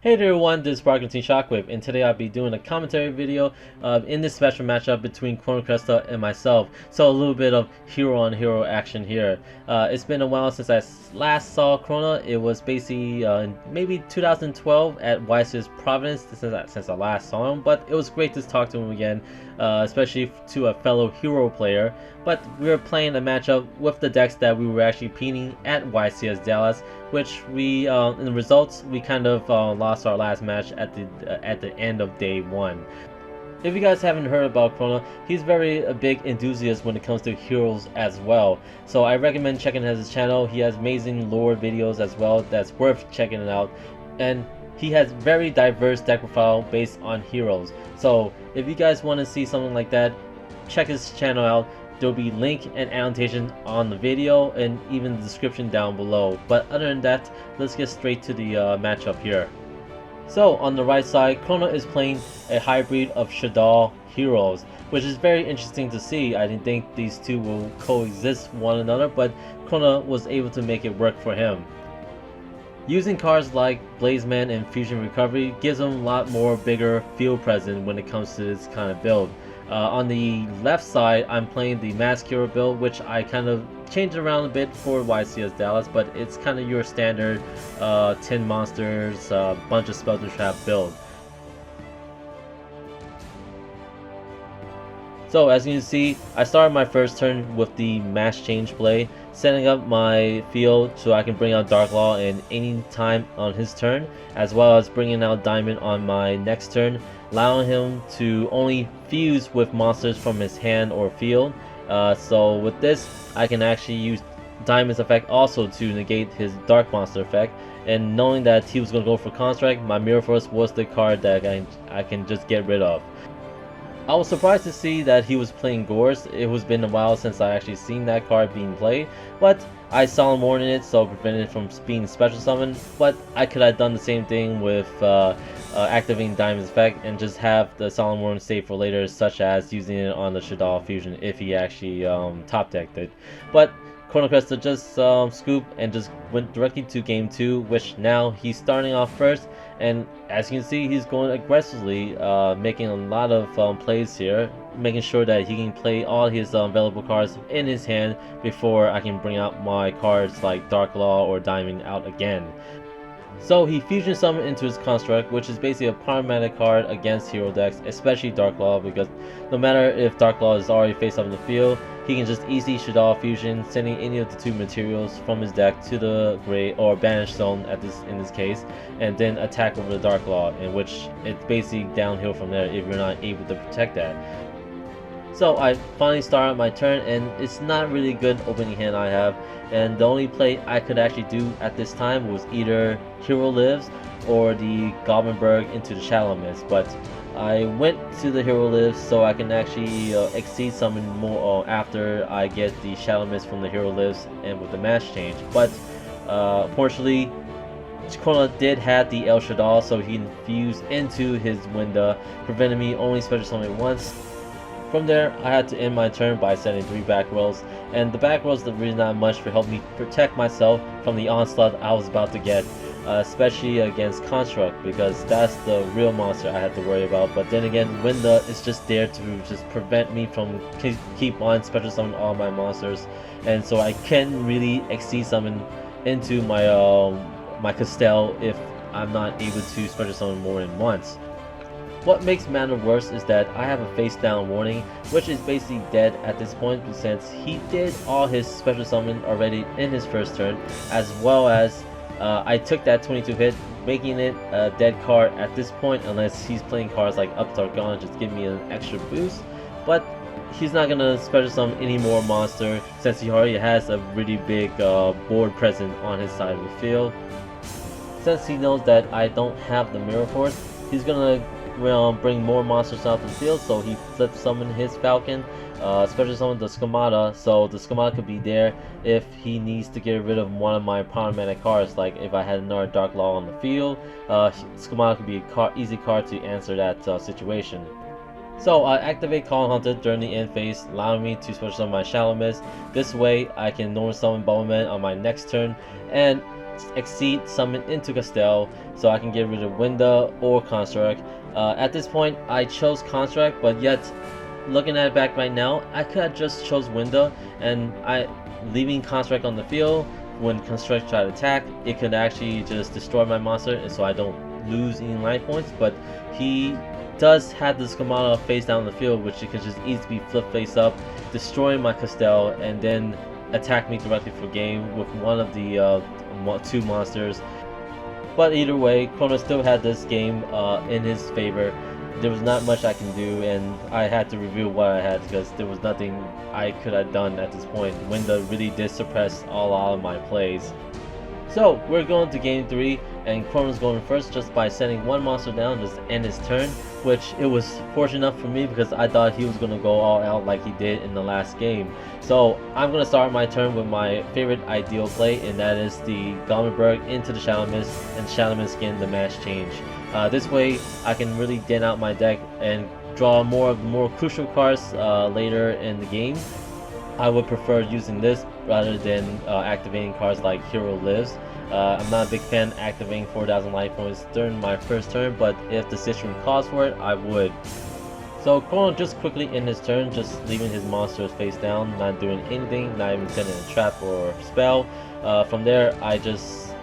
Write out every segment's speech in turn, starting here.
Hey there everyone, this is Shockwave, and today I'll be doing a commentary video in this special matchup between ChroahCresta and myself. So a little bit of hero on hero action here. It's been a while since I last saw Chroah. It was basically in maybe 2012 at YC's Providence since I last saw him, but it was great to talk to him again, especially to a fellow hero player. But we were playing a matchup with the decks that we were actually peening at YCS Dallas, which we in the results we kind of lost our last match at the end of day one. If you guys haven't heard about Chroah, he's a big enthusiast when it comes to heroes as well. So I recommend checking out his channel. He has amazing lore videos as well that's worth checking it out. And he has very diverse deck profile based on heroes. So if you guys want to see something like that, check his channel out. There'll be link and annotation on the video and even the description down below. But other than that, let's get straight to the matchup here. So on the right side, Chroah is playing a hybrid of Shaddoll heroes, which is very interesting to see. I didn't think these two will coexist one another, but Chroah was able to make it work for him. Using cards like Blazeman and Fusion Recovery gives him a lot more bigger field presence when it comes to this kind of build. On the left side, I'm playing the Mass Cure build, which I kind of changed around a bit for YCS Dallas, but it's kind of your standard 10 monsters, bunch of spell to trap build. So as you can see, I started my first turn with the Mass Change play, setting up my field so I can bring out Dark Law in any time on his turn, as well as bringing out Diamond on my next turn, allowing him to only fuse with monsters from his hand or field. So with this, I can actually use Diamond's effect also to negate his Dark Monster effect. And knowing that he was going to go for Construct, my Mirror Force was the card that I can just get rid of. I was surprised to see that he was playing Gores. It has been a while since I actually seen that card being played, but I Solemn Warn in it, so prevented it from being special summoned. But I could have done the same thing with activating Diamond's effect and just have the Solemn Warn save for later, such as using it on the Shaddoll fusion if he actually top decked it. But ChroahCresta just scooped and just went directly to game 2, which now he's starting off first, and as you can see, he's going aggressively, making a lot of plays here, making sure that he can play all his available cards in his hand before I can bring out my cards like Dark Law or Diamond out again. So he fusion summoned into his Construct, which is basically a problematic card against hero decks, especially Dark Law, because no matter if Dark Law is already face up in the field, he can just easily Shaddoll fusion, sending any of the two materials from his deck to the grave or banished zone in this case, and then attack over the Dark Law, in which it's basically downhill from there if you're not able to protect that. So I finally started my turn, and it's not really good opening hand I have, and the only play I could actually do at this time was either Hero Lives or the Goblinberg into the Shadow Mist, but I went to the Hero Lives so I can actually exceed summon more after I get the Shadow Mist from the Hero Lives and with the Mass Change. But unfortunately, Chroah did have the El Shaddoll, so he infused into his window, preventing me only special summoning once. From there, I had to end my turn by setting 3 back rolls, and the back rolls did really not much to help me protect myself from the onslaught I was about to get, especially against Construct, because that's the real monster I had to worry about. But then again, Winda is just there to just prevent me from keep on special summon all my monsters, and so I can really exceed summon into my my Castell if I'm not able to special summon more than once. What makes matters worse is that I have a face down warning, which is basically dead at this point since he did all his special summon already in his first turn, as well as I took that 22 hit, making it a dead card at this point unless he's playing cards like Upstart Gone just give me an extra boost. But he's not gonna special summon any more monster since he already has a really big board present on his side of the field. Since he knows that I don't have the Mirror Force, he's gonna bring more monsters out to the field, so he flip summon his Falcon, special summon the Schemata, so the Schemata could be there if he needs to get rid of one of my problematic cards, like if I had another Dark Law on the field, Schemata could be a easy card to answer that situation. So I activate Call Hunter during the end phase, allowing me to special summon my Shadow Mist. This way I can normal summon Bowman on my next turn, and Exceed summon into Castell so I can get rid of Winda or Construct. At this point, I chose Construct, but yet, looking at it back right now, I could have just chose Winda, and leaving Construct on the field. When Construct try to attack, it could actually just destroy my monster, and so I don't lose any life points. But he does have this Kamala face down the field, which it could just easily flip face up, destroy my Castell, and then attack me directly for game with one of the two monsters. But either way, Chroah still had this game in his favor. There was not much I can do, and I had to reveal what I had because there was nothing I could have done at this point. Winda really did suppress a lot of my plays. So we're going to game 3, and Chroah's going first just by sending one monster down to end his turn, which it was fortunate enough for me because I thought he was going to go all out like he did in the last game. So I'm going to start my turn with my favorite ideal play, and that is the Goblin into the Shadow Mist and Shadow Mist again the Mass Change. This way I can really thin out my deck and draw more crucial cards later in the game. I would prefer using this rather than activating cards like Hero Lives. I'm not a big fan activating 4,000 life points during my first turn, but if the situation calls for it, I would. So Chroah just quickly in his turn, just leaving his monsters face down, not doing anything, not even sending a trap or spell. From there, I just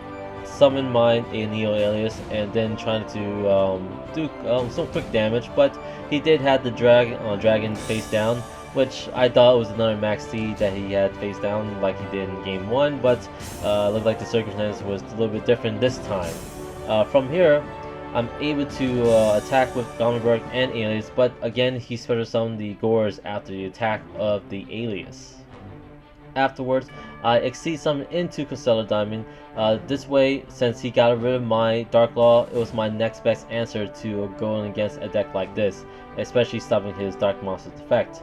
summon my Neo Alias and then trying to do some quick damage, but he did have the dragon face down, which I thought was another max T that he had face down like he did in game 1, but looked like the circumstance was a little bit different this time. From here, I'm able to attack with Goblin and Alias, but again he special summoned the Gores after the attack of the Alias. Afterwards, I Exceed Summon into Constellar Diamond. This way, since he got rid of my Dark Law, it was my next best answer to going against a deck like this, especially stopping his Dark Monster's effect.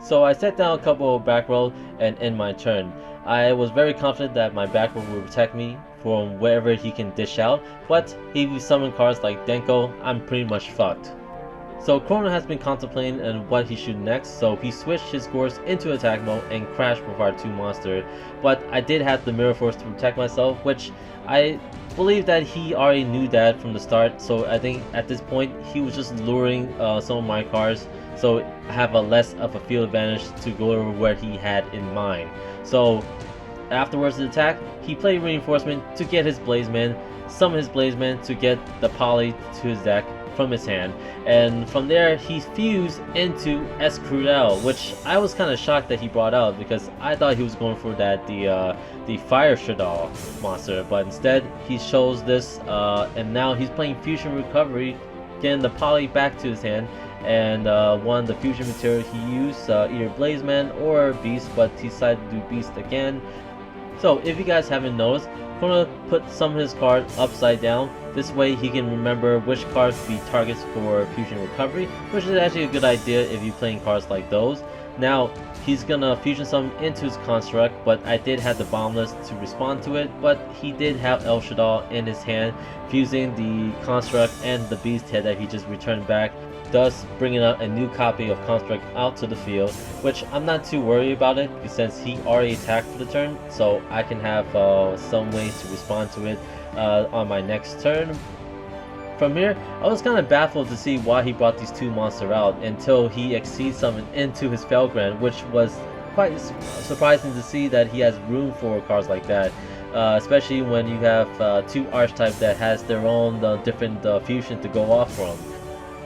So I set down a couple of back row and end my turn. I was very confident that my back row would protect me from wherever he can dish out, but if he summon cards like Denko, I'm pretty much fucked. So Chroah has been contemplating on what he should next, so he switched his Gores into attack mode and crashed with our 2 monster. But I did have the Mirror Force to protect myself, which I believe that he already knew that from the start, so I think at this point he was just luring some of my cards so I have a less of a field advantage to go over where he had in mind. So afterwards the attack, he played Reinforcement to get his Blazeman, summon his Blazeman to get the Poly to his deck from his hand, and from there he fused into Shaddoll, which I was kind of shocked that he brought out because I thought he was going for that the Fire Shaddoll monster, but instead he chose this, and now he's playing Fusion Recovery, getting the Poly back to his hand, and one of the fusion material he used either Blazeman or Beast, but he decided to do Beast again. So if you guys haven't noticed, Chroah put some of his cards upside down. This way he can remember which cards to be targets for Fusion Recovery, which is actually a good idea if you're playing cards like those. Now, he's gonna Fusion Summon into his Construct, but I did have the Boundless to respond to it, but he did have El Shaddoll in his hand, fusing the Construct and the Beast head that he just returned back, thus bringing out a new copy of Construct out to the field, which I'm not too worried about it since he already attacked for the turn, so I can have some way to respond to it on my next turn. From here, I was kind of baffled to see why he brought these 2 monsters out until he Exceed Summoned into his Felgrand, which was quite surprising to see that he has room for cards like that. Especially when you have 2 archetypes that has their own different fusion to go off from.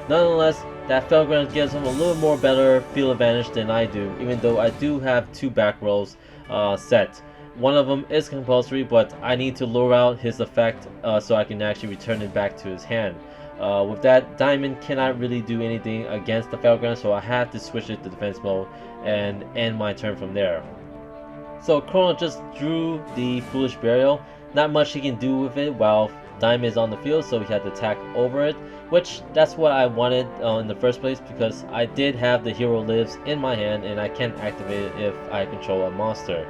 Nonetheless, that Felgrand gives him a little more better field advantage than I do, even though I do have 2 back rows set. One of them is compulsory, but I need to lure out his effect so I can actually return it back to his hand. With that, Diamond cannot really do anything against the Felgrand, so I have to switch it to defense mode and end my turn from there. So Chroah just drew the Foolish Burial. Not much he can do with it while Diamond is on the field, so he had to attack over it, which that's what I wanted in the first place because I did have the Hero Lives in my hand and I can activate it if I control a monster.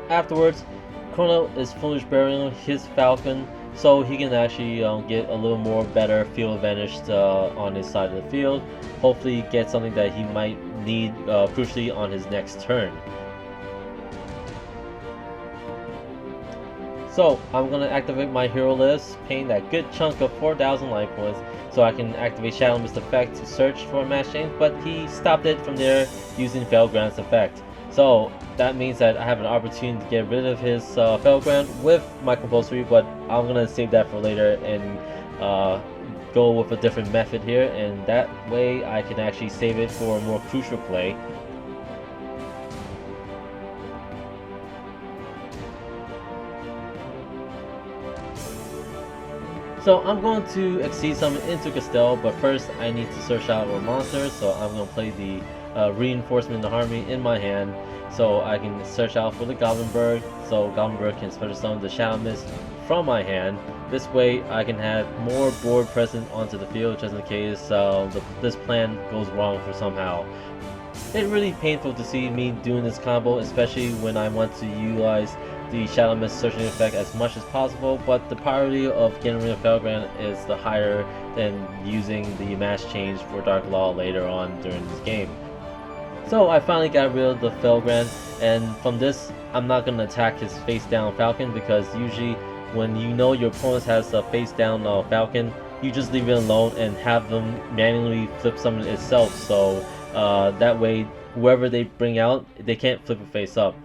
Afterwards, Chroah is Foolish Burying his Falcon so he can actually get a little more better field advantage on his side of the field. Hopefully get something that he might need crucially on his next turn. So I'm gonna activate my hero list, paying that good chunk of 4,000 life points, so I can activate Shadow Mist effect to search for a match change, but he stopped it from there using Felgrand's effect. So that means that I have an opportunity to get rid of his Felgrand with my compulsory, but I'm gonna save that for later and go with a different method here, and that way I can actually save it for a more crucial play. So I'm going to Exceed Summon into Castell, but first I need to search out more monsters, so I'm going to play the Reinforcement in the Harmony in my hand, so I can search out for the Goblinberg, so Goblinberg can special summon the Shadow Mist from my hand. This way I can have more board present onto the field, just in case this plan goes wrong for somehow. It's really painful to see me doing this combo, especially when I want to utilize the Shadow Mist searching effect as much as possible, but the priority of getting rid of Felgrand is the higher than using the match change for Dark Law later on during this game. So I finally got rid of the Felgrand, and from this I'm not going to attack his face down Falcon, because usually when you know your opponent has a face down Falcon, you just leave it alone and have them manually flip summon itself, so that way whoever they bring out, they can't flip it face up.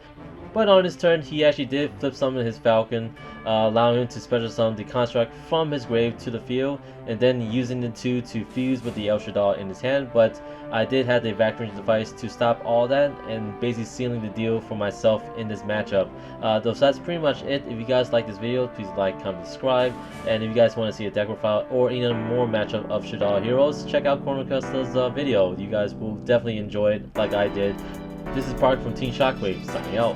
But on his turn, he actually did flip summon his Falcon, allowing him to special summon the construct from his grave to the field, and then using the two to fuse with the Shaddoll in his hand. But I did have the evacuation device to stop all that, and basically sealing the deal for myself in this matchup. So that's pretty much it. If you guys like this video, please like, comment, subscribe, and if you guys want to see a deck profile or any more matchup of Shaddoll heroes, check out ChroahCresta's video. You guys will definitely enjoy it like I did. This is Park from Team Shockwaves, signing out.